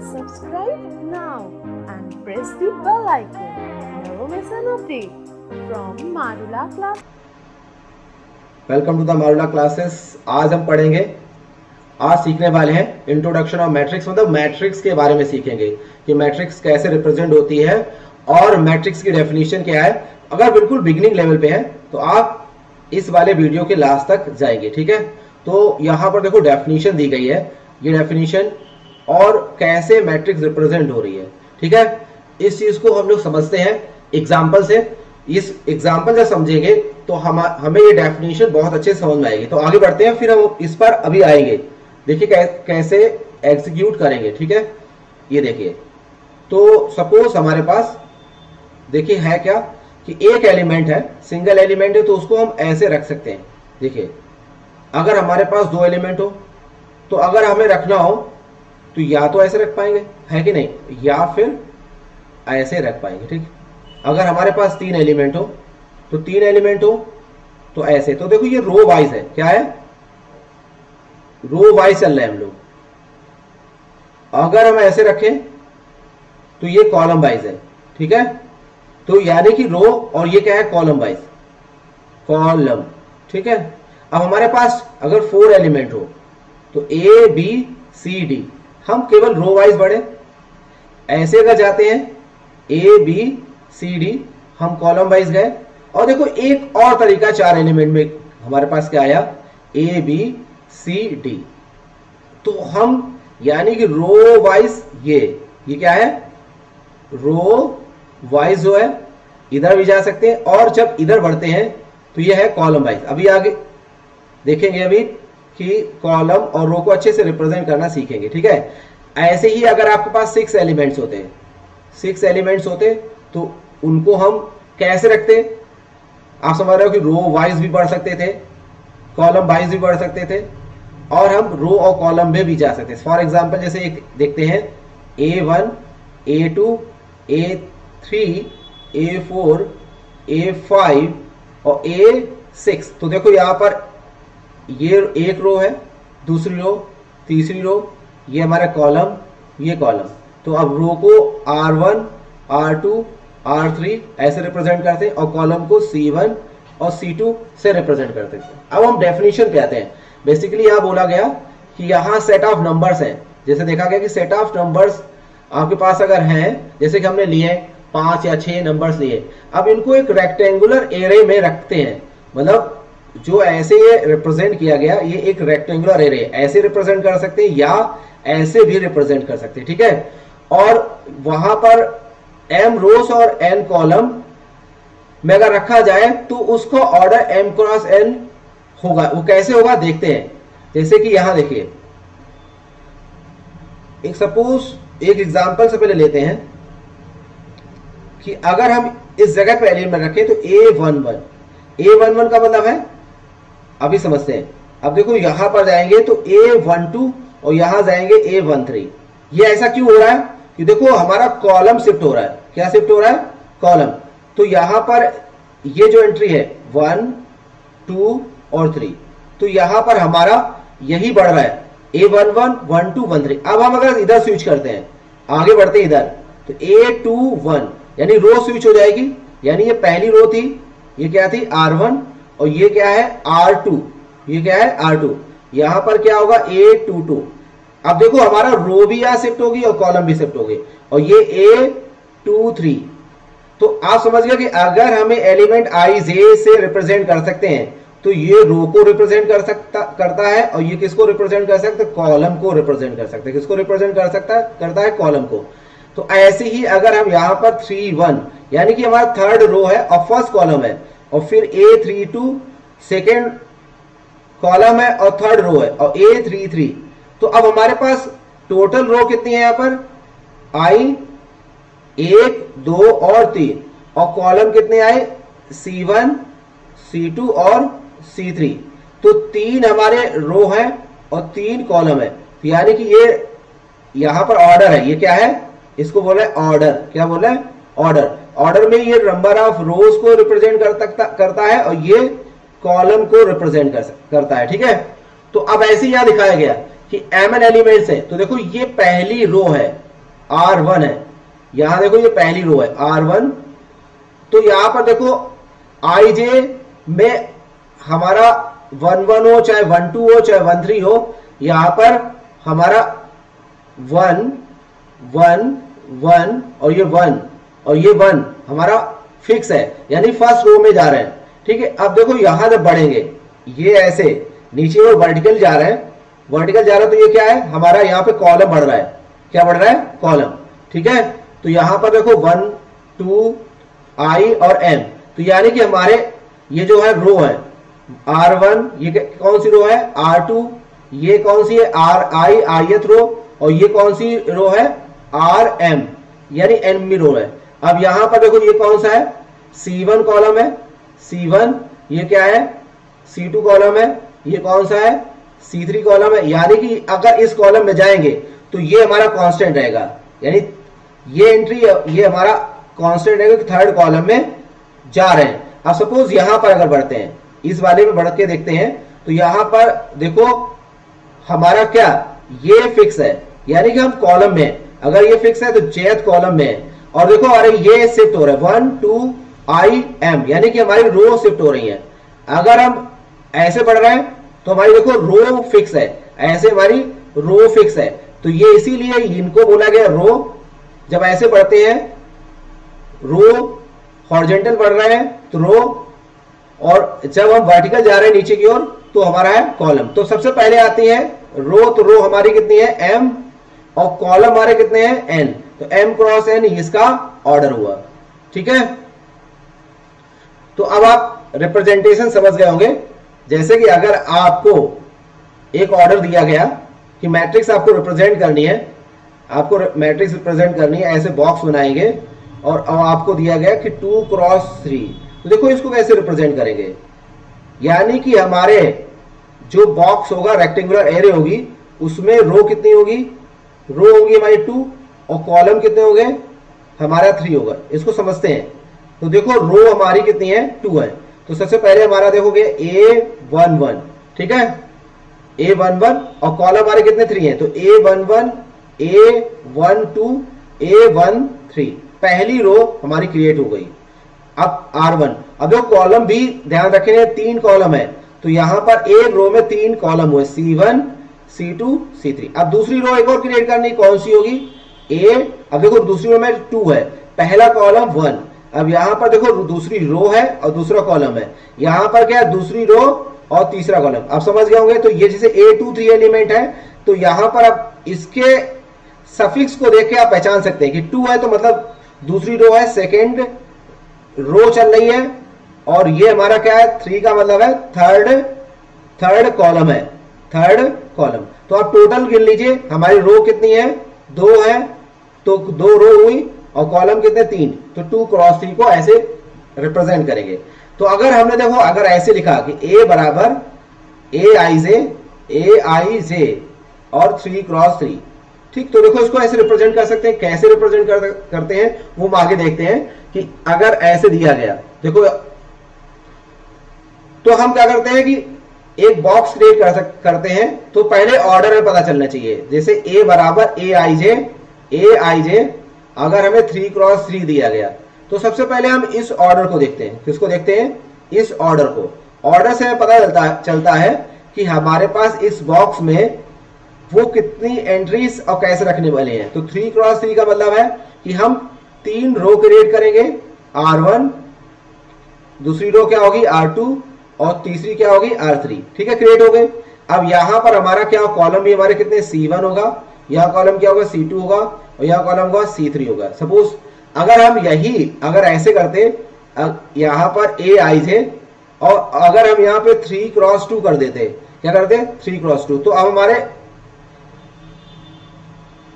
Subscribe now and press the bell icon. Never miss an update from Marula Class. Welcome to the Marula classes. आज हम पढ़ेंगे, आज सीखने वाले हैं इंट्रोडक्शन ऑफ मैट्रिक्स। मतलब मैट्रिक्स के बारे में सीखेंगे कि मैट्रिक्स कैसे रिप्रेजेंट होती है और मैट्रिक्स की डेफिनेशन क्या है। अगर बिल्कुल बिगिनिंग लेवल पे है तो आप इस वाले वीडियो के लास्ट तक जाएंगे, ठीक है। तो यहाँ पर देखो डेफिनेशन दी गई है, ये डेफिनेशन और कैसे मैट्रिक्स रिप्रेजेंट हो रही है, ठीक है। इस चीज को हम लोग समझते हैं एग्जाम्पल से। इस एग्जाम्पल जब समझेंगे तो हमें ये डेफिनेशन बहुत अच्छे से समझ में आएगी। तो आगे बढ़ते हैं, फिर हम इस पर अभी आएंगे। देखिए कैसे एग्जीक्यूट करेंगे, ठीक है। ये देखिए, तो सपोज हमारे पास देखिए है क्या कि एक एलिमेंट है, सिंगल एलिमेंट है, तो उसको हम ऐसे रख सकते हैं। देखिए अगर हमारे पास दो एलिमेंट हो तो अगर हमें रखना हो तो या तो ऐसे रख पाएंगे, है कि नहीं, या फिर ऐसे रख पाएंगे, ठीक। अगर हमारे पास तीन एलिमेंट हो तो तीन एलिमेंट हो तो ऐसे। तो देखो ये रो वाइज है, क्या है, रो वाइज चल रहे हैं हम लोग। अगर हम ऐसे रखें तो ये कॉलम वाइज है, ठीक है। तो यानी कि रो और ये क्या है, कॉलम वाइज, कॉलम, ठीक है। अब हमारे पास अगर फोर एलिमेंट हो तो ए बी सी डी, हम केवल रो वाइज बढ़े। ऐसे अगर जाते हैं ए बी सी डी, हम कॉलम वाइज गए। और देखो एक और तरीका, चार एलिमेंट में हमारे पास क्या आया, ए बी सी डी। तो हम यानी कि रो वाइज ये क्या है, रो वाइज जो है इधर भी जा सकते हैं, और जब इधर बढ़ते हैं तो ये है कॉलम वाइज। अभी आगे देखेंगे अभी कि कॉलम और रो को अच्छे से रिप्रेजेंट करना सीखेंगे, ठीक है। ऐसे ही अगर आपके पास सिक्स एलिमेंट्स होते तो उनको हम कैसे रखते, आप समझ रहे हो कि रो वाइज भी बढ़ सकते थे, कॉलम वाइज भी बढ़ सकते थे, और हम रो और कॉलम में भी जा सकते थे। फॉर एग्जांपल जैसे एक देखते हैं A1 A2 A3 A4 A5 और A6। तो देखो यहां पर ये एक रो है, दूसरी रो, तीसरी रो, ये हमारा कॉलम, ये कॉलम। तो अब रो को R1 R2 R3 ऐसे रिप्रेजेंट करते हैं और कॉलम को C1 और C2 से रिप्रेजेंट करते हैं। अब हम डेफिनेशन पे आते हैं। बेसिकली यहां बोला गया कि यहां सेट ऑफ नंबर्स हैं। जैसे देखा गया कि सेट ऑफ नंबर्स आपके पास अगर हैं, जैसे कि हमने लिए 5 या 6 नंबर्स लिए, अब इनको एक रेक्टेंगुलर एरे में रखते हैं। मतलब जो ऐसे ये रिप्रेजेंट किया गया, ये एक रेक्टेंगुलर एरे, ऐसे रिप्रेजेंट कर सकते हैं या ऐसे भी रिप्रेजेंट कर सकते हैं, ठीक है। और वहां पर m रोज और n कॉलम में अगर रखा जाए तो उसको ऑर्डर m क्रॉस n होगा। वो कैसे होगा देखते हैं। जैसे कि यहां देखिए, एक सपोज एक एग्जांपल से पहले लेते हैं कि अगर हम इस जगह पे एलिमेंट रखें तो A11 का मतलब है, अभी समझते हैं। अब देखो यहां पर जाएंगे तो A12 और यहां जाएंगे A13। ये ऐसा क्यों हो रहा है कि देखो हमारा कॉलम शिफ्ट हो रहा है। क्या शिफ्ट हो रहा है, कॉलम। तो यहां पर ये जो एंट्री है 1 2 और 3, तो यहां पर हमारा यही बढ़ रहा है A11 1 2 1 3। अब हम अगर इधर स्विच करते हैं, आगे बढ़ते हैं इधर, तो A21 यानी रो स्विच हो जाएगी। यानी ये पहली रो थी, ये क्या थी R1, और ये क्या है R2, ये क्या है R2। यहां पर क्या होगा A22। अब देखो हमारा रो भी यहां शिफ्ट होगी और कॉलम भी शिफ्ट होगी, और ये A23। तो आप समझ गए कि अगर हमें एलिमेंट IJ से रिप्रेजेंट कर सकते हैं तो ये रो को रिप्रेजेंट करता है, और ये किसको रिप्रेजेंट कर सकते हैं, कॉलम को रिप्रेजेंट कर सकते हैं। किसको रिप्रेजेंट करता है, कॉलम को। तो ऐसे ही अगर हम यहां पर 3 1 यानी कि हमारा थर्ड रो है और फर्स्ट कॉलम है, और फिर A32 सेकेंड कॉलम है और थर्ड रो है, और A33। तो अब हमारे पास टोटल रो कितनी है, यहां पर I 1 2 और 3, और कॉलम कितने आए C1 C2 और C3। तो 3 हमारे रो है और 3 कॉलम है। यानी कि ये यहां पर ऑर्डर है, ये क्या है, इसको बोला है ऑर्डर। क्या बोला है, ऑर्डर। ऑर्डर में ये नंबर ऑफ रोज को रिप्रेजेंट करता है और ये कॉलम को रिप्रेजेंट करता है, ठीक है। तो अब ऐसे यहां दिखाया गया कि mn एलिमेंट्स है। तो देखो ये पहली रो है, R1 है, यहां देखो ये पहली रो है R1। तो यहां पर देखो IJ में हमारा 1 1 हो, चाहे 1 2 हो, चाहे 1 3 हो, यहां पर हमारा 1 1 1 और ये 1 और ये 1 हमारा फिक्स है, यानी फर्स्ट रो में जा रहे हैं। ठीक है, अब देखो यहां जब बढ़ेंगे ये ऐसे नीचे वो वर्टिकल जा रहे हैं, वर्टिकल जा रहा है, तो ये क्या है हमारा यहाँ पे कॉलम बढ़ रहा है। क्या बढ़ रहा है? कॉलम। ठीक है, तो यहां पर देखो 1 2 I और M, तो यानी कि हमारे ये जो है रो है R1, ये कौन सी रो है R2, ये कौन सी है RI ith रो, और ये कौन सी रो है RM, यानी nवीं रो है। अब यहां पर देखो ये कौन सा है C1 कॉलम है, C1, ये क्या है C2 कॉलम है, ये कौन सा है C3 कॉलम है। यानी कि अगर इस कॉलम में जाएंगे तो ये हमारा कांस्टेंट रहेगा, यानी ये एंट्री ये हमारा कांस्टेंट रहेगा कि थर्ड कॉलम में जा रहे हैं। अब सपोज यहां पर अगर बढ़ते हैं, इस वाले में बढ़ के देखते हैं, तो यहां पर देखो हमारा क्या ये फिक्स है, यानी कि हम कॉलम में, अगर ये फिक्स है तो jth कॉलम में है। और देखो अरे ये शिफ्ट हो रहा है 1 2 I M, यानी कि हमारी रो शिफ्ट हो रही है। अगर हम ऐसे बढ़ रहे हैं तो हमारी देखो रो फिक्स है, ऐसे हमारी रो फिक्स है। तो ये इसीलिए इनको बोला गया रो। जब ऐसे बढ़ते हैं रो हॉरिजॉन्टल बढ़ रहे हैं तो रो, और जब हम वर्टिकल जा रहे हैं नीचे की ओर तो हमारा है कॉलम। तो सबसे पहले आती है रो, तो रो हमारी कितनी है M, और कॉलम हमारे कितने हैं N, तो M क्रॉस N इसका ऑर्डर हुआ। ठीक है, तो अब आप रिप्रेजेंटेशन समझ गए होंगे। जैसे कि अगर आपको एक ऑर्डर दिया गया कि मैट्रिक्स आपको रिप्रेजेंट करनी है, आपको मैट्रिक्स रिप्रेजेंट करनी है, ऐसे बॉक्स बनाएंगे, और अब आपको दिया गया कि 2 क्रॉस 3, तो देखो इसको कैसे रिप्रेजेंट करेंगे। यानी कि हमारे जो बॉक्स होगा रेक्टेंगुलर एरे होगी, उसमें रो कितनी होगी, रो होगी हमारी 2, और कॉलम कितने होंगे हमारा 3 होगा। इसको समझते हैं। तो देखो रो हमारी कितनी है 2 है, तो सबसे पहले हमारा देखोगे A11, ठीक है A11, और कॉलम हमारे कितने 3 हैं, तो A11 A12 A13, पहली रो हमारी क्रिएट हो गई। अब R1, अब जो कॉलम भी ध्यान रखें 3 कॉलम है, तो यहां पर एक रो में 3 कॉलम हुए C1 C2 C3। अब दूसरी रो एक और क्रिएट करनी, कौन सी होगी A। अब देखो दूसरी रो में 2 है, पहला कॉलम 1, अब यहां पर देखो दूसरी रो है और दूसरा कॉलम है, यहां पर क्या है दूसरी रो और तीसरा कॉलम। आप समझ गए होंगे। तो ये जैसे A23 एलिमेंट है, तो यहां पर आप इसके सफिक्स को देख के आप पहचान सकते हैं कि 2 है तो मतलब दूसरी रो है, सेकेंड रो चल रही है, और ये हमारा क्या है 3 का मतलब है थर्ड कॉलम है, थर्ड कॉलम। तो आप टोटल गिन लीजिए हमारी रो कितनी है 2 है, तो 2 रो हुई, और कॉलम कितने 3, तो 2 क्रॉस 3 को ऐसे रिप्रेजेंट करेंगे। तो अगर हमने देखो अगर ऐसे लिखा कि A बराबर AIJ और 3 क्रॉस 3, ठीक, तो देखो इसको ऐसे रिप्रेजेंट कर सकते हैं। कैसे रिप्रेजेंट करते हैं वो हम आगे देखते हैं। कि अगर ऐसे दिया गया देखो, तो हम क्या करते हैं कि एक बॉक्स क्रिएट करते हैं, तो पहले ऑर्डर में पता चलना चाहिए। जैसे A बराबर AIJ, अगर हमें 3 क्रॉस 3 दिया गया, तो सबसे पहले हम इस ऑर्डर को देखते हैं। किसको देखते हैं? इस ऑर्डर को। ऑर्डर से हमें पता चलता है कि हमारे पास इस बॉक्स में वो कितनी एंट्रीज और कैसे रखने वाले हैं। तो 3 क्रॉस 3 का मतलब है कि हम 3 रो क्रिएट करेंगे, R1, दूसरी रो क्या होगी R2, और तीसरी क्या होगी R3। ठीक है, क्रिएट हो गए। अब यहां पर हमारा क्या कॉलम भी हमारे कितने C1 होगा, यहां कॉलम क्या होगा C2 होगा, और यहां कॉलम होगा C3 होगा। सपोज अगर हम अगर ऐसे करते यहां पर AIJ, और अगर हम यहां पे 3 क्रॉस 2 कर देते, क्या करते 3 क्रॉस 2, तो अब हमारे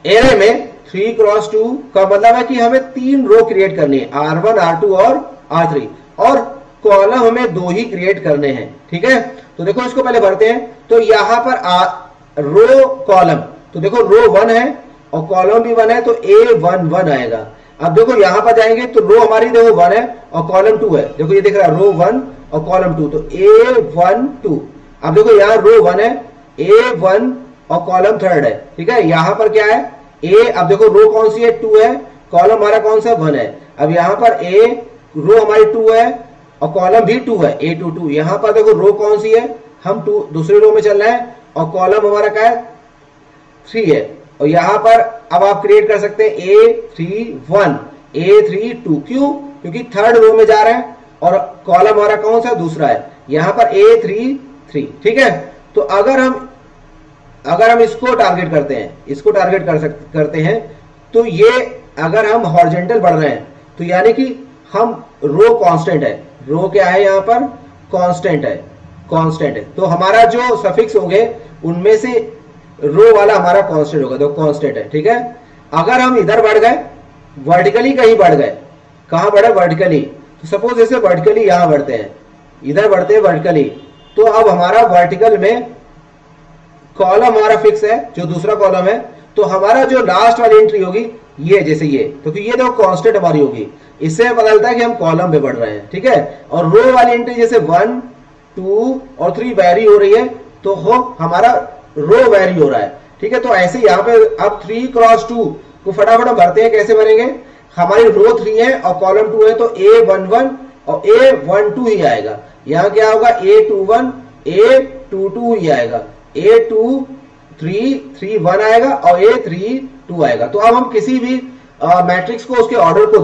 एरे में 3 क्रॉस 2 का मतलब है कि हमें 3 रो क्रिएट करनी है, R1 R2 और R3, और कॉलम हमें 2 ही क्रिएट करने हैं। ठीक है, तो देखो इसको पहले भरते हैं। तो यहां पर रो कॉलम, तो देखो रो 1 है और कॉलम भी 1 है, तो A11 आएगा। अब देखो यहां पर जाएंगे तो रो हमारी देखो 1 है और कॉलम 2 है। देखो ये दिख रहा है रो 1 और कॉलम 2, तो A12। अब देखो यहां रो 1 है, A1 और कॉलम 3 है। ठीक है, यहां पर क्या है ए, अब देखो रो कौन सी है, 2 है, कॉलम हमारा कौन सा 1 है। अब यहाँ पर ए रो हमारी 2 है और कॉलम भी 2 है, A22। यहाँ पर देखो रो कौन सी है, हम 2 दूसरी रो में चल रहे हैं और कॉलम हमारा क्या है 3 है। और यहाँ पर अब आप क्रिएट कर सकते हैं A31 A32, क्यों, क्योंकि थर्ड रो में जा रहे हैं और कॉलम हमारा कौन सा दूसरा है, यहाँ पर A33। ठीक है, तो अगर हम इसको टारगेट करते हैं, इसको टारगेट करते हैं, तो ये अगर हम हॉरिजॉन्टल बढ़ रहे हैं तो यानी कि हम रो कांस्टेंट है, रो क्या है यहाँ पर कांस्टेंट है, कांस्टेंट है, तो हमारा जो सफिक्स होंगे उनमें से रो वाला हमारा कांस्टेंट होगा, तो कांस्टेंट है। ठीक है, अगर हम इधर बढ़ गए वर्टिकली, कहीं बढ़ गए, कहां बढ़े वर्टिकली, तो सपोज जैसे वर्टिकली यहां बढ़ते हैं, इधर बढ़ते हैं वर्टिकली, तो अब हमारा वर्टिकल में कॉलम हमारा फिक्स है जो दूसरा कॉलम है, तो हमारा जो लास्ट वाली एंट्री होगी ये, जैसे ये, तो ये देखो कांस्टेंट हमारी होगी, इससे पता चलता है कि हम कॉलम पे बढ़ रहे हैं। ठीक है, और रो वाली एंट्री जैसे 1 2 और 3 वेरी हो रही है, तो हमारा रो वेरी हो रहा है। ठीक है, तो ऐसे यहाँ पे अब 3 क्रॉस 2 को फटाफट भरते हैं, कैसे भरेंगे, हमारी रो 3 है और कॉलम 2 है, तो A11 और A12 ही आएगा। यहाँ क्या होगा A21 A22 ही आएगा, A23 1 आएगा और A32 आएगा। तो अब हम किसी भी मैट्रिक्स को उसके ऑर्डर को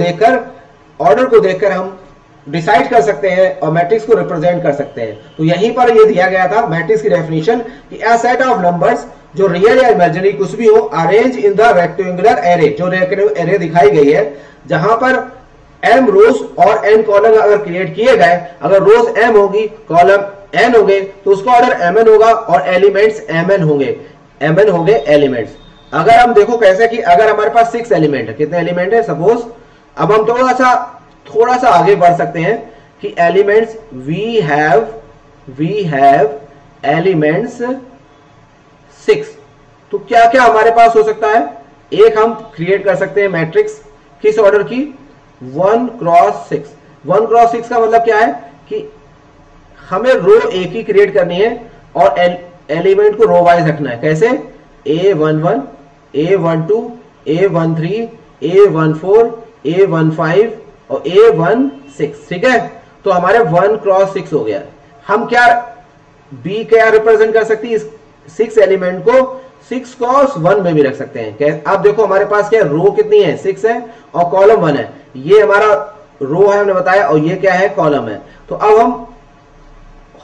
देखकर हम डिसाइड कर सकते हैं और मैट्रिक्स को रिप्रेजेंट कर सकते हैं। तो यहीं पर ये दिया गया था मैट्रिक्स की डेफिनेशन कि अ सेट ऑफ नंबर्स जो रियल या इमेजिनरी कुछ भी हो, arrange in the rectangular array, जो रेक्टेंगुलर एरे दिखाई गई है जहां पर m रोज और n कॉलम अगर क्रिएट किए गए, अगर रोज m होगी कॉलम n होंगे, तो उसका ऑर्डर mn होगा और एलिमेंट्स mn होंगे एलिमेंट्स। अगर हम देखो कैसे कि अगर हमारे पास 6 एलिमेंट है, कितने एलिमेंट है, सपोज अब हम थोड़ा सा आगे बढ़ सकते हैं कि एलिमेंट्स वी हैव एलिमेंट्स 6, तो क्या क्या हमारे पास हो सकता है, एक हम क्रिएट कर सकते हैं मैट्रिक्स किस ऑर्डर की, 1 क्रॉस 6। 1 क्रॉस 6 का मतलब क्या है कि हमें रो एक ही क्रिएट करनी है और एलिमेंट को रो वाइज रखना है। कैसे, A11 A12 A13 A14 A15 और A16। ठीक है, तो हमारे 1 क्रॉस 6 हो गया। हम क्या B क्या रिप्रेजेंट कर सकती है, इस 6 एलिमेंट को 6 क्रॉस 1 में भी रख सकते हैं। अब देखो हमारे पास क्या रो कितनी है, 6 है और कॉलम 1 है, ये हमारा रो है हमने बताया, और ये क्या है कॉलम है। तो अब हम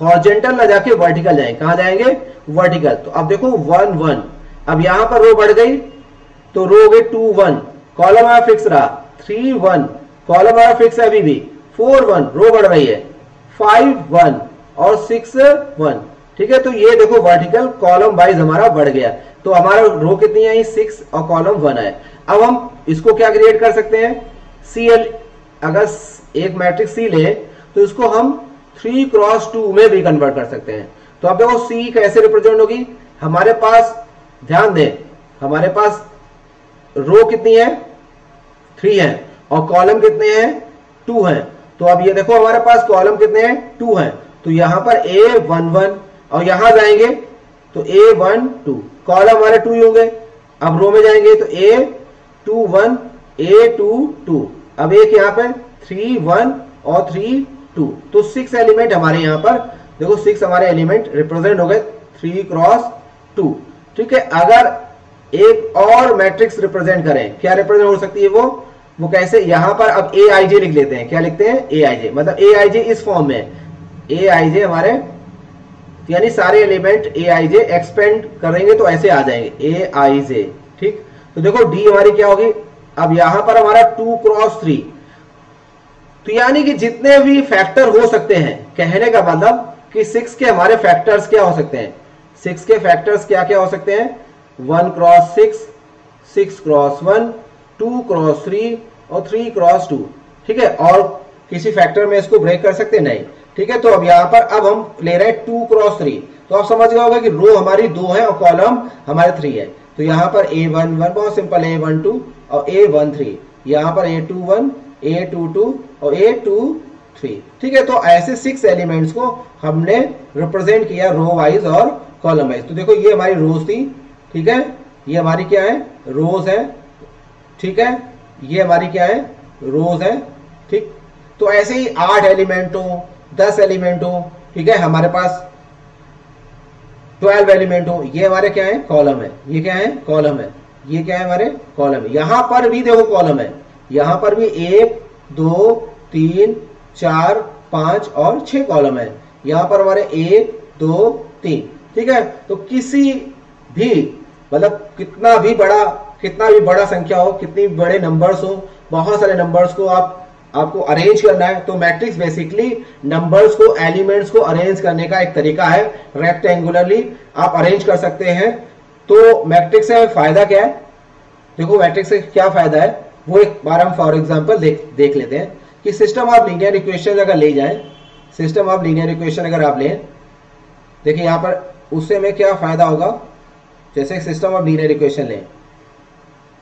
हॉरिजॉन्टल ना जाके वर्टिकल जाएंगे, कहां जाएंगे वर्टिकल। तो अब देखो 1 1, अब यहां पर रो बढ़ गई तो रो हो गई 2 1, कॉलम हमारा फिक्स रहा, 3 1 कॉलम हमारा फिक्स है अभी भी, 4 1 रो बढ़ रही है, 5 1 और 6 1। ठीक है, तो ये देखो वर्टिकल कॉलम वाइज हमारा बढ़ गया। तो हमारा रो कितनी है, 6 और कॉलम 1 है। अब हम इसको क्या क्रिएट कर सकते हैं, CL, अगर एक मैट्रिक्स C ले तो इसको हम 3 क्रॉस 2 में भी कन्वर्ट कर सकते हैं। तो अब देखो C कैसे रिप्रेजेंट होगी, हमारे पास ध्यान दें, हमारे पास रो कितनी है 3 है और कॉलम कितने हैं 2 हैं। तो अब ये देखो हमारे पास कॉलम कितने हैं 2 हैं, तो यहां पर A11 और यहां जाएंगे तो A12, कॉलम हमारे 2 ही होंगे। अब रो में जाएंगे तो A21 A22, अब एक यहां पर 3 1 और 3 2, तो 6 एलिमेंट हमारे यहां पर देखो, 6 हमारे एलिमेंट रिप्रेजेंट हो गए 3 क्रॉस 2। ठीक है, अगर एक और मैट्रिक्स रिप्रेजेंट करें, क्या रिप्रेजेंट हो सकती है वो कैसे, यहां पर अब Aij लिख लेते हैं, क्या लिखते हैं Aij, मतलब Aij इस फॉर्म में, Aij हमारे यानी सारे एलिमेंट Aij एक्सपेंड करेंगे तो ऐसे आ जाएंगे Aij। ठीक, तो देखो D हमारी क्या होगी, अब यहां पर हमारा 2 क्रॉस 3, तो यानी कि जितने भी फैक्टर हो सकते हैं, कहने का मतलब कि 6 के हमारे फैक्टर्स क्या हो सकते हैं, 6 के फैक्टर्स क्या क्या हो सकते हैं, 1 क्रॉस 6, 6 क्रॉस 1, 2 क्रॉस 3 और 3 क्रॉस 2। ठीक है, और किसी फैक्टर में इसको ब्रेक कर सकते नहीं। ठीक है, तो अब यहां पर अब हम ले रहे हैं 2 क्रॉस 3, तो आप समझ गए होगा कि रो हमारी 2 है और कॉलम हमारे 3 है। तो यहां पर A11 बहुत सिंपल, A12 और A13, यहां पर A21 A22 और A23। ठीक है, तो ऐसे 6 एलिमेंट्स को हमने रिप्रेजेंट किया रो वाइज और कॉलम वाइज। तो देखो ये हमारी रोज थी, ठीक है, ये हमारी क्या है, रोज है, ठीक है, ये हमारी क्या है, रोज है, ठीक। तो ऐसे ही 8 एलिमेंट हो, 10 एलिमेंट हो, ठीक है, हमारे पास 12 एलिमेंट हो, ये हमारे क्या है, कॉलम है, ये क्या है, कॉलम है, ये क्या है, हमारे कॉलम है। यहां पर भी देखो कॉलम है, यहां पर भी 1 2 3 4 5 और 6 कॉलम है, यहां पर हमारे 1 2 3, ठीक है। तो किसी भी मतलब कितना भी बड़ा संख्या हो, कितनी बड़े नंबर्स हो, बहुत सारे नंबर्स को आपको अरेंज करना है, तो मैट्रिक्स बेसिकली नंबर्स को, एलिमेंट्स को अरेंज करने का एक तरीका है। रेक्टेंगुलरली आप अरेंज कर सकते हैं। तो मैट्रिक्स से फायदा क्या है, देखो मैट्रिक्स से क्या फायदा है वो एक बार हम फॉर एग्जांपल देख लेते हैं कि सिस्टम ऑफ लीनियर इक्वेशन अगर ले जाएं, सिस्टम ऑफ लीनियर इक्वेशन अगर आप लें, देखिए यहां पर उससे हमें क्या फायदा होगा। जैसे सिस्टम ऑफ लीनियर इक्वेशन लें,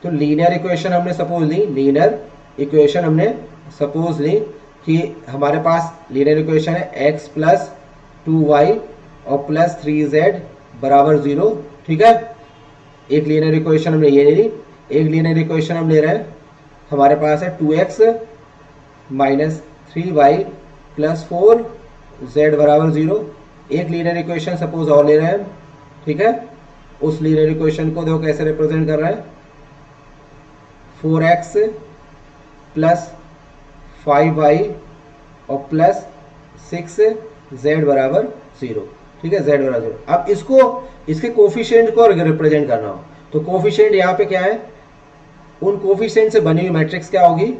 तो लीनियर इक्वेशन हमने सपोज ली, लीनियर इक्वेशन हमने सपोज ली कि हमारे पास लीनियर इक्वेशन है x प्लस 2y और प्लस 3z बराबर 0, ठीक है। एक लीनियर इक्वेशन हमने ये ले ली, एक लीनियर इक्वेशन हम ले रहे हैं, हमारे पास है 2x minus 3y plus 4z बराबर 0। एक लीनियर इक्वेशन सपोज और ले रहे हैं, ठीक है। उस लीनियर इक्वेशन को देखो कैसे रिप्रेजेंट कर रहा है, 4x प्लस 5y और प्लस 6z बराबर 0, ठीक है, z बराबर 0। अब इसके कोफिशिएंट को रिप्रेजेंट करना हो तो कोफिशिएंट यहाँ पे क्या है, उन कोफिशिएंट से बनी हुई मैट्रिक्स क्या होगी।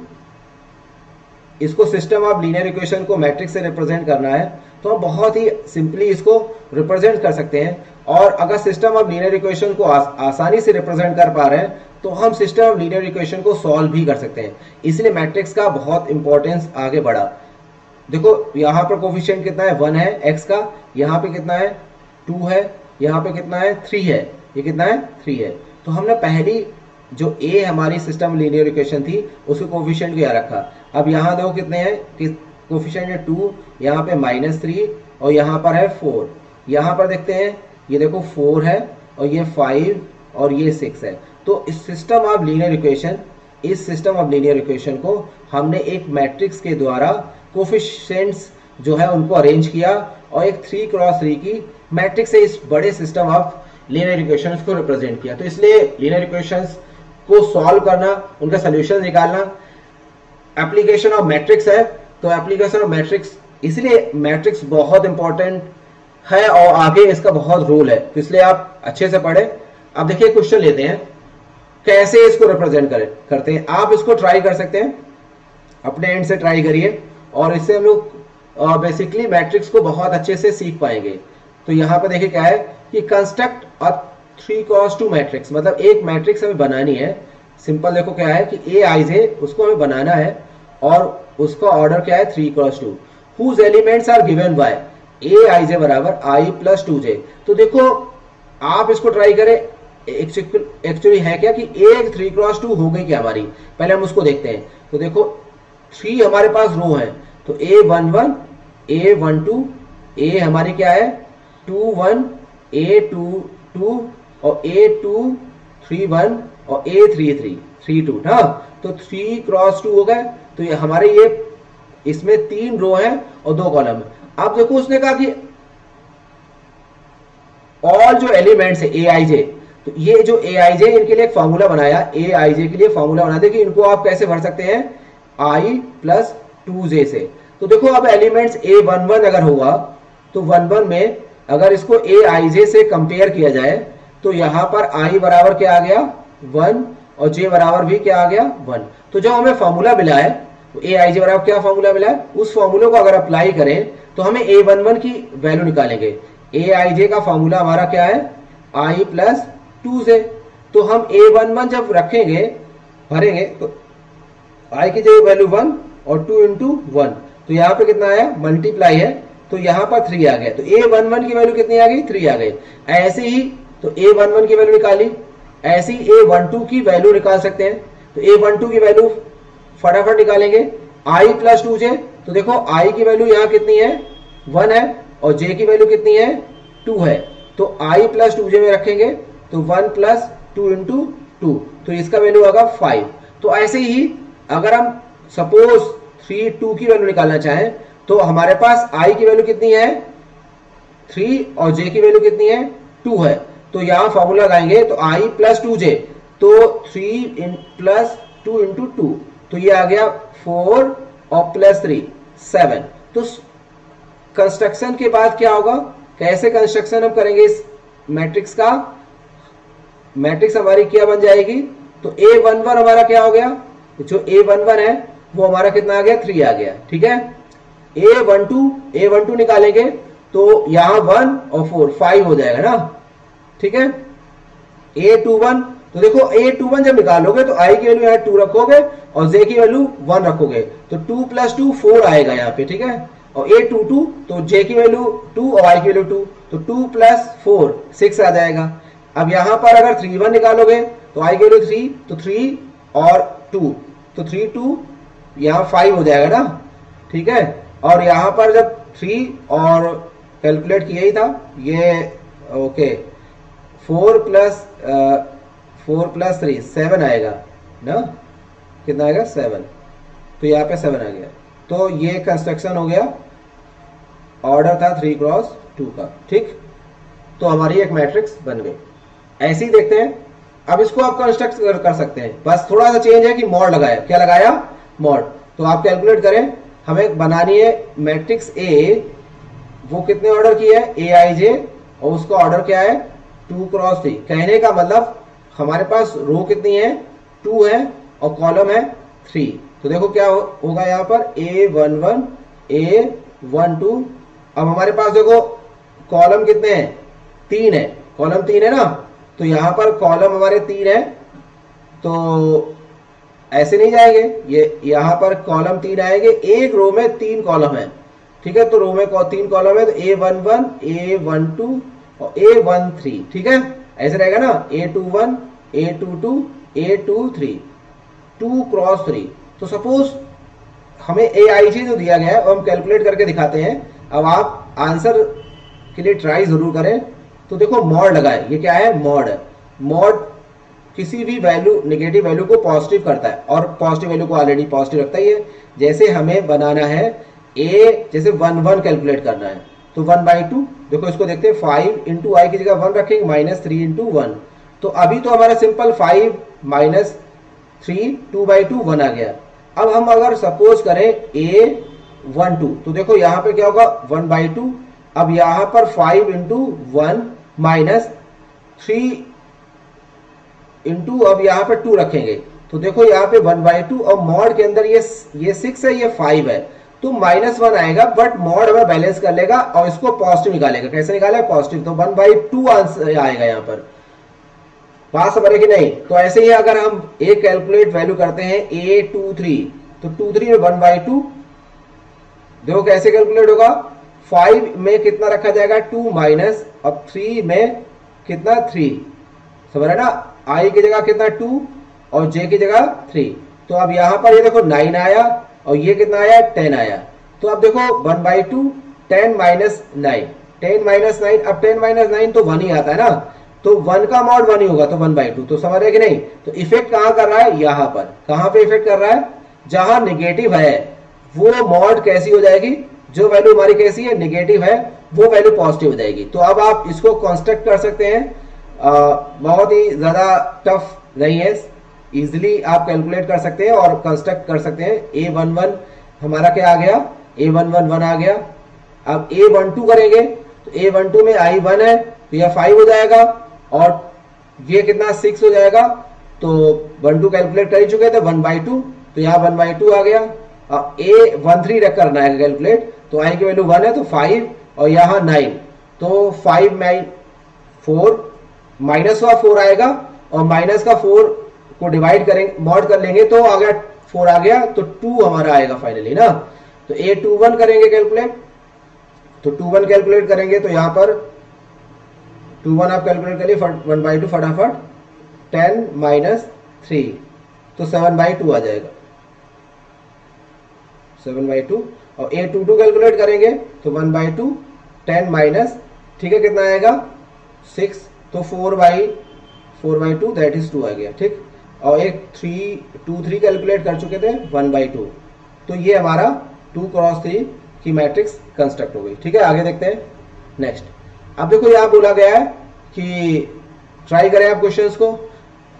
इसको सिस्टम ऑफ लीनियर इक्वेशन को मैट्रिक्स से रिप्रेजेंट करना है तो हम बहुत ही सिंपली इसको रिप्रेजेंट कर सकते हैं। और अगर सिस्टम ऑफ लीनियर इक्वेशन को आसानी से रिप्रेजेंट कर पा रहे हैं तो हम सिस्टम ऑफ लीनियर इक्वेशन को सॉल्व भी कर सकते हैं। इसलिए मैट्रिक्स का बहुत इंपॉर्टेंस आगे बढ़ा। देखो यहाँ पर कोफिशिएंट कितना है, 1 है x का, यहाँ पे कितना है 2 है, यहाँ पे कितना है 3 है, ये कितना है 3 है। तो हमने पहली जो a हमारी सिस्टम लीनियर इक्वेशन थी उसके कोफिशिएंट को यहाँ रखा। अब यहाँ देखो कितने हैं कि कोफिशिएंट है 2, यहाँ पे -3 और यहाँ पर है 4। यहाँ पर देखते हैं, ये देखो 4 है और ये 5 और ये 6 है। तो इस सिस्टम ऑफ लीनियर इक्वेशन, इस सिस्टम ऑफ लीनियर इक्वेशन को हमने एक मैट्रिक्स के द्वारा कोफिशिएंट्स जो है उनको अरेंज किया और एक 3x3 की मैट्रिक्स से इस बड़े सिस्टम ऑफ लीनियर इक्वेशंस को रिप्रेजेंट किया। तो इसलिए लीनियर इक्वेशंस को सॉल्व करना, उनका सोल्यूशन निकालना एप्लीकेशन ऑफ मैट्रिक्स है। तो एप्लीकेशन ऑफ मैट्रिक्स, इसलिए मैट्रिक्स बहुत इंपॉर्टेंट है और आगे इसका बहुत रोल है, तो इसलिए आप अच्छे से पढ़े। अब देखिए क्वेश्चन लेते हैं कैसे इसको रिप्रेजेंट करते हैं। आप इसको ट्राई कर सकते हैं, अपने एंड से ट्राई करिए और इससे हम लोग बेसिकली मैट्रिक्स को बहुत अच्छे से सीख पाएंगे। तो यहाँ पे देखिए क्या है कि कंस्ट्रक्ट अ 3x2 मैट्रिक्स, मतलब एक मैट्रिक्स हमें बनानी है। सिंपल देखो क्या है कि Aij उसको हमें बनाना है और उसका ऑर्डर क्या है 3x2, whose elements are given by Aij बराबर i प्लस 2j। तो देखो आप इसको ट्राई करें, एक्चुअली है क्या कि एक 3x2 हो गई क्या हमारी, पहले हम उसको देखते हैं। तो देखो 3 हमारे पास रो है, तो A11 A12 A हमारी क्या है 21 A22 और A231 और A33 हाँ। तो 3x2 हो गए। तो ये हमारे ये इसमें 3 रो है और 2 कॉलम है। अब देखो उसने कहा कि ऑल जो एलिमेंट्स है Aij, तो ये जो Aij इनके लिए एक फॉर्मूला बनाया, Aij के लिए फॉर्मूला बना दे कि इनको आप कैसे भर सकते हैं i प्लस 2j से। तो देखो अब एलिमेंट्स A11 अगर होगा तो 11 में अगर इसको Aij से कंपेयर किया जाए तो यहां पर i बराबर क्या आ गया 1 और j बराबर भी क्या आ गया 1। तो जो हमें फॉर्मूला मिला है तो Aij बराबर क्या फॉर्मूला मिला है, उस फॉर्मूले को अगर अप्लाई करें तो हमें A11 की वैल्यू निकालेंगे। Aij का फॉर्मूला हमारा क्या है i प्लस 2j। तो हम A11 जब रखेंगे भरेंगे तो i की जगह वैल्यू 1 और 2 इंटू 1, तो यहाँ पे कितना आया मल्टीप्लाई है, तो यहाँ पर 3 आ गया। तो A11 की वैल्यू कितनी आ गई 3 आ गई। ऐसे ही तो A11 की वैल्यू निकाली, ऐसे ही A12 की वैल्यू निकाल सकते हैं। तो A12 की वैल्यू फटाफट निकालेंगे i प्लस 2j। तो देखो i की वैल्यू यहाँ कितनी है 1 है और j की वैल्यू कितनी है 2 है। तो i प्लस 2j में रखेंगे तो 1 प्लस 2 इंटू 2, तो इसका वैल्यू होगा 5। तो ऐसे ही अगर हम सपोज 3 2 की वैल्यू निकालना चाहें तो हमारे पास i की वैल्यू कितनी है 3 और j की वैल्यू कितनी है 2 है। तो यहां फॉर्मूला लगाएंगे तो i प्लस 2j, तो 3 प्लस 2 इंटू 2, तो ये आ गया 4 और प्लस 3 7। तो कंस्ट्रक्शन के बाद क्या होगा, कैसे कंस्ट्रक्शन हम करेंगे इस मैट्रिक्स का, मैट्रिक्स हमारी क्या बन जाएगी, तो A11 हमारा क्या हो गया, जो A11 है वो हमारा कितना आ गया 3 आ गया, ठीक है। A12 निकालेंगे तो यहां 1 और 4 5 हो जाएगा ना, ठीक है। A21, तो देखो A21 जब निकालोगे तो i की वैल्यू यहाँ 2 रखोगे और j की वैल्यू 1 रखोगे, तो 2 प्लस 2 4 आएगा यहाँ पे, ठीक है। और A22, तो j की वैल्यू 2 और i की वैल्यू 2, तो 2 प्लस 4 6 आ जाएगा। अब यहाँ पर अगर 31 निकालोगे तो i की वैल्यू 3, तो 3 और 2, तो 3 2 यहाँ 5 हो जाएगा ना, ठीक है। और यहाँ पर जब 3 और कैलकुलेट किया ही था ये, ओके 4 प्लस 3 7 आएगा ना, कितना आएगा 7, तो यहाँ पे 7 आ गया। तो ये कंस्ट्रक्शन हो गया, ऑर्डर था 3 क्रॉस 2 का, ठीक। तो हमारी एक मैट्रिक्स बन गई। ऐसे ही देखते हैं, अब इसको आप कंस्ट्रक्ट कर सकते हैं, बस थोड़ा सा चेंज है कि मॉड लगाया, क्या लगाया मॉड। तो आप कैलकुलेट करें, हमें बनानी है मैट्रिक्स ए, वो कितने ऑर्डर की है Aij, और उसका ऑर्डर क्या है 2 क्रॉस 3। कहने का मतलब हमारे पास रो कितनी है 2 है और कॉलम है 3। तो देखो क्या होगा यहाँ पर A11 A12, अब हमारे पास देखो कॉलम कितने हैं 3 है, कॉलम 3 है ना, तो यहाँ पर कॉलम हमारे 3 है, तो ऐसे नहीं जाएंगे, ये यहाँ पर कॉलम 3 आएंगे, एक रो में 3 कॉलम है, ठीक है। तो रो में 3 कॉलम है, तो A11 A12 और A13, ठीक है, ऐसे रहेगा ना, A21 A22 A23 2 क्रॉस 3। तो सपोज हमें Aij जो दिया गया है वो हम कैलकुलेट करके दिखाते हैं। अब आप आंसर के लिए ट्राई जरूर करें। तो देखो मॉड लगाए, ये क्या है मॉड है। मॉड किसी भी वैल्यू नेगेटिव वैल्यू को पॉजिटिव करता है, और पॉजिटिव वैल्यू को ऑलरेडी पॉजिटिव रखता ही है। जैसे हमें बनाना है a, जैसे 1 कैलकुलेट करना है, तो 1/2, देखो इसको देखते हैं, 5 इंटू आई की जगह 1 रखेंगे, -3 इंटू 1। तो अभी तो हमारा सिंपल 5 माइनस 3 2/2 1 आ गया। अब हम अगर सपोज करें A12, तो देखो यहाँ पे क्या होगा 1/2। अब यहाँ पर 5 इंटू 1 माइनस 3 इंटू, अब यहाँ पे 2 रखेंगे, तो देखो यहाँ पे 1/2, और मॉड के अंदर ये 6 है, ये 5 है, तो -1 आएगा, बट मॉड हमें बैलेंस कर लेगा और इसको पॉजिटिव निकालेगा। कैसे निकालेगा पॉजिटिव, तो 1/2 आंसर आएगा यहाँ पर। बात समझ रहे कि नहीं। तो ऐसे ही अगर हम एक कैलकुलेट वैल्यू करते हैं A23, तो 23 में 1/2, देखो कैसे कैलकुलेट होगा, 5 में कितना रखा जाएगा 2 माइनस, अब 3 में कितना 3, समझ रहे ना, i की जगह कितना 2 और j की जगह 3। तो अब यहां पर ये देखो 9 आया और ये कितना आया 10 आया। तो अब देखो 1/2 10 माइनस 9, 10 माइनस 9, अब 10 माइनस 9 तो 1 ही आता है ना, तो 1 का मॉड 1 ही होगा, तो 1/2। तो समझ रहे कि नहीं। तो इफेक्ट कहां कर रहा है, यहां पर। कहां पे इफेक्ट कर रहा है, जहां नेगेटिव है वो मॉड कैसी हो जाएगी, जो वैल्यू हमारी कैसी है नेगेटिव है वो वैल्यू पॉजिटिव हो जाएगी। तो अब आप इसको कंस्ट्रक्ट कर सकते हैं, बहुत ही ज्यादा टफ नहीं है, इजिली आप कैलकुलेट कर सकते हैं और कंस्ट्रक्ट कर सकते हैं। A11 हमारा क्या आ गया, A11 1 आ गया। अब A12 करेंगे, तो A12 में i 1 है, तो यह 5 हो जाएगा, और ये कितना 6 हो जाएगा। तो 1 2 कैलकुलेट कर ही चुके थे, 1/2, तो यहाँ 1/2 आ गया। अब A13 रख करना है कैलकुलेट, तो i की वैल्यू 1 है, तो 5 और यहाँ 9, तो 5 9 4, माइनस का 4 आएगा, और माइनस का 4 को डिवाइड करेंगे, मॉड कर लेंगे, तो आ गया 4 आ गया, तो 2 हमारा आएगा फाइनली ना। तो A21 करेंगे कैलकुलेट, तो 21 कैलकुलेट करेंगे, तो यहाँ पर 21 आप कैलकुलेट करिए 1/2 फटाफट, 10 माइनस 3, तो 7/2 आ जाएगा, 7/2। और A22 कैलकुलेट करेंगे, तो 1/2 10 माइनस, ठीक है, कितना आएगा 6, तो 4/2 दैट इज 2 आ गया, ठीक। और एक 3 कैलकुलेट कर चुके थे 1/2, तो ये हमारा 2x3 की मैट्रिक्स कंस्ट्रक्ट हो गई, ठीक है। आगे देखते हैं नेक्स्ट। अब देखो यहाँ बोला गया है कि ट्राई करें आप क्वेश्चंस को।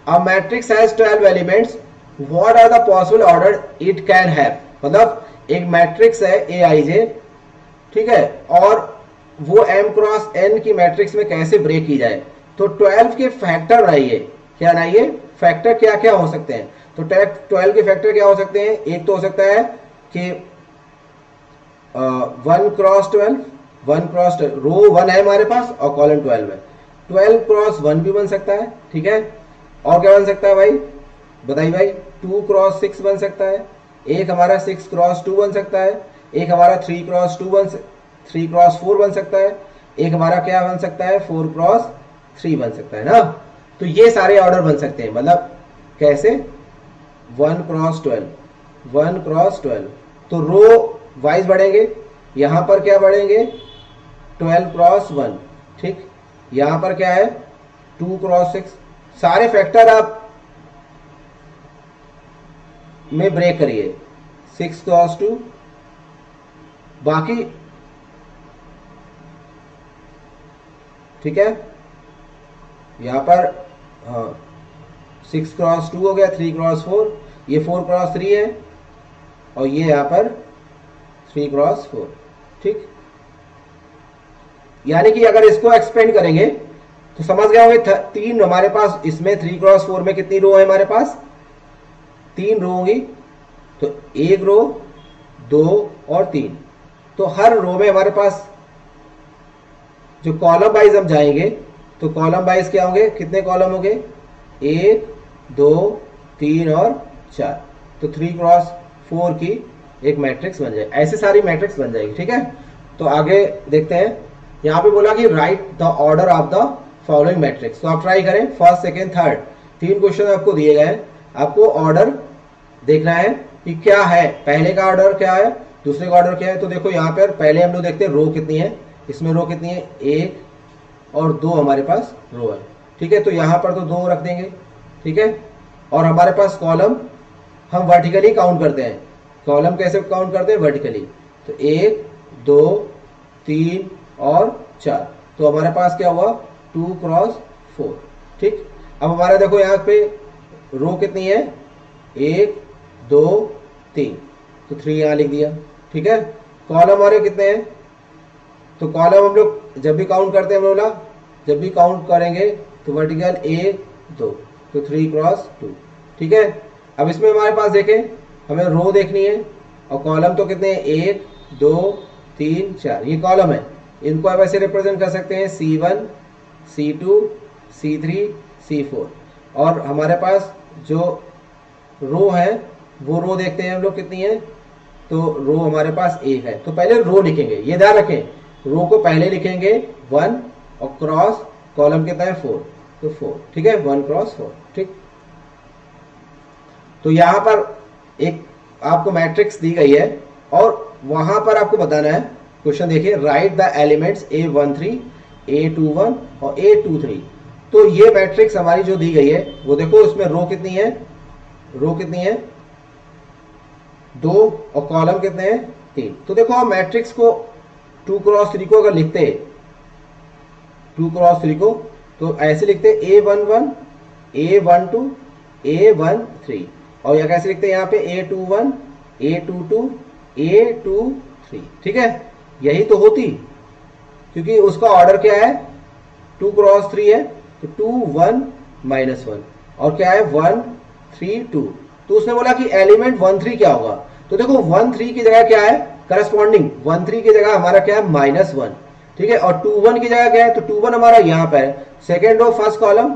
A matrix has 12 elements, what are the possible order it can have. मतलब एक मैट्रिक्स है Aij, ठीक है, और वो m क्रॉस n की मैट्रिक्स में कैसे ब्रेक की जाए। तो 12 के फैक्टर बनाइए, क्या बनाइए, फैक्टर क्या क्या हो सकते हैं। तो 12 के फैक्टर क्या हो सकते हैं, एक तो हो सकता है कि 1 क्रॉस 12 रो 1 है हमारे पास और कॉलम 12 है, 12x1 भी बन सकता है, ठीक है। और क्या बन सकता है भाई, बताइए भाई, 2x6 बन सकता है, एक हमारा 6x2 बन सकता है, एक हमारा 3x4 बन सकता है, एक हमारा क्या बन सकता है, 4x3 बन सकता है ना। तो ये सारे ऑर्डर बन सकते हैं, मतलब कैसे, 1x12 तो रो वाइज बढ़ेंगे, यहां पर क्या बढ़ेंगे 12x1, ठीक। यहां पर क्या है 2x6, सारे फैक्टर आप में ब्रेक करिए, 6x2, बाकी ठीक है। यहां पर हाँ 6x2 हो गया, 3x4, ये 4x3 है और ये यहां पर 3x4, ठीक। यानी कि अगर इसको एक्सपेंड करेंगे तो समझ गए होंगे, 3 हमारे पास इसमें 3x4 में कितनी रो है हमारे पास, 3 रो होंगी। तो 1 रो, 2 और 3, तो हर रो में हमारे पास जो कॉलम वाइज हम जाएंगे तो कॉलम वाइज क्या होंगे, कितने कॉलम होंगे, 1 2 3 और 4, तो 3x4 की एक मैट्रिक्स बन जाएगी, ऐसे सारी मैट्रिक्स बन जाएगी, ठीक है। तो आगे देखते हैं, यहां पे बोला कि right the order of the following matrix. तो आप ट्राई करें, फर्स्ट सेकेंड थर्ड 3 क्वेश्चन आपको दिए गए हैं, आपको ऑर्डर देखना है कि क्या है, पहले का ऑर्डर क्या है, दूसरे का ऑर्डर क्या है। तो देखो यहाँ पर पहले हम लोग देखते हैं रो कितनी है, इसमें रो कितनी है, 1 और 2 हमारे पास रो है, ठीक है। तो यहाँ पर तो 2 रख देंगे, ठीक है। और हमारे पास कॉलम हम वर्टिकली काउंट करते हैं, कॉलम कैसे काउंट करते हैं, वर्टिकली। तो 1 2 3 और 4, तो हमारे पास क्या हुआ 2x4, ठीक। अब हमारा देखो यहाँ पे रो कितनी है, 1 2 3, तो 3 यहाँ लिख दिया, ठीक है। कॉलम हमारे कितने हैं, तो कॉलम हम लोग जब भी काउंट करते हैं, बोला जब भी काउंट करेंगे तो वर्टिकल 1 2, तो 3x2, ठीक है। अब इसमें हमारे पास देखें, हमें रो देखनी है और कॉलम तो कितने हैं, 1 2 3 4, ये कॉलम है। इनको आप ऐसे रिप्रेजेंट कर सकते हैं C1 C2 C3 C4। और हमारे पास जो रो है वो रो देखते हैं हम लोग कितनी है, तो रो हमारे पास 1 है। तो पहले रो लिखेंगे, ये ध्यान रखें, रो को पहले लिखेंगे 1 और क्रॉस कॉलम कितना है 4, तो 4, ठीक है, 1x4, ठीक। तो यहां पर एक आपको मैट्रिक्स दी गई है और वहां पर आपको बताना है, क्वेश्चन देखिए, right the elements A13 A21 और A23। तो ये मैट्रिक्स हमारी जो दी गई है वो देखो, उसमें रो कितनी है, रो कितनी है 2 और कॉलम कितने हैं 3। तो देखो हम मैट्रिक्स को 2x3 को अगर लिखते हैं, 2x3 को तो ऐसे लिखते हैं A11 A12 A13, और यह कैसे लिखते हैं यहाँ पे A21 A22 A23, ठीक है। यही तो होती, क्योंकि उसका ऑर्डर क्या है 2x3 है, तो 2 1 -1 और क्या है 1 3 2। तो उसने बोला कि एलिमेंट 1 3 क्या होगा, तो देखो 1 3 की जगह क्या है, करस्पॉन्डिंग 1 3 की जगह हमारा क्या है -1, ठीक है। और 2 1 की जगह क्या है, तो 2 1 हमारा यहाँ पर है, सेकेंड रो फर्स्ट कॉलम,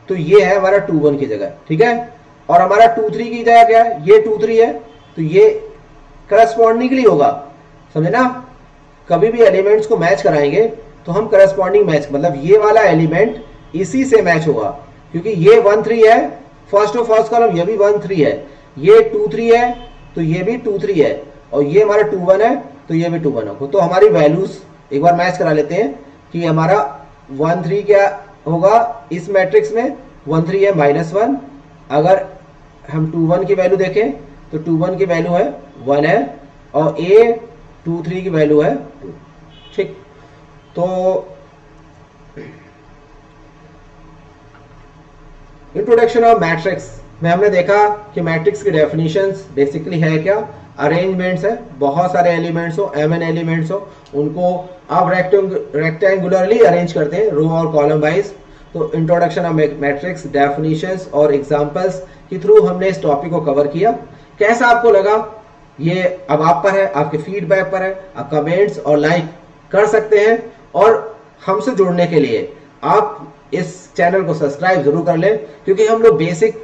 तो ये है हमारा 2 1 की जगह, ठीक है। और हमारा 2 3 की जगह क्या है, ये 2 3 है, तो ये करस्पॉन्डिंगली होगा, समझे ना। कभी भी एलिमेंट्स को मैच कराएंगे तो हम करस्पॉन्डिंग मैच, मतलब ये वाला एलिमेंट इसी से मैच होगा, क्योंकि ये 1 3 है, फर्स्ट और फर्स्ट कॉलम, ये भी 1 3 है, ये 2 3 है, तो ये भी 2 3 है, और ये हमारा 2 1 है, तो ये भी 2 1 होगा। तो हमारी वैल्यूज एक बार मैच करा लेते हैं कि हमारा 1 3 क्या होगा इस मैट्रिक्स में, 1 3 है -1। अगर हम 2 1 की वैल्यू देखें तो 2 1 की वैल्यू है 1 है, और a 2 3 की वैल्यू है 2। ठीक, तो इंट्रोडक्शन ऑफ मैट्रिक्स में हमने देखा कि मैट्रिक्स की डेफिनेशंस बेसिकली है क्या, अरेंजमेंट्स है, बहुत सारे एलिमेंट्स हो, mn एलिमेंट्स हो, उनको आप रेक्टेंगुलरली अरेंज करते हैं रो और कॉलम वाइज। तो इंट्रोडक्शन ऑफ मैट्रिक्स, डेफिनेशंस और एग्जांपल्स के थ्रू हमने इस टॉपिक को कवर किया। कैसा आपको लगा ये अब आप पर है, आपके फीडबैक पर है। आप कमेंट्स और लाइक कर सकते हैं, और हमसे जुड़ने के लिए आप इस चैनल को सब्सक्राइब जरूर कर लें, क्योंकि हम लोग बेसिक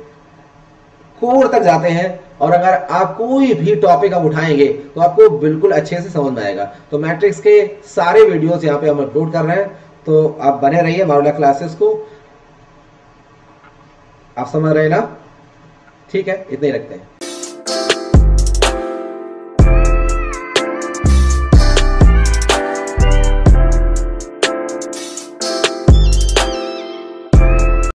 कोर तक जाते हैं, और अगर आप कोई भी टॉपिक आप उठाएंगे तो आपको बिल्कुल अच्छे से समझ में आएगा। तो मैट्रिक्स के सारे वीडियोस यहाँ पे हम अपलोड कर रहे हैं, तो आप बने रहिए मारूला क्लासेस को। आप समझ रहे हैं ना? ठीक है, इतने ही रखते हैं।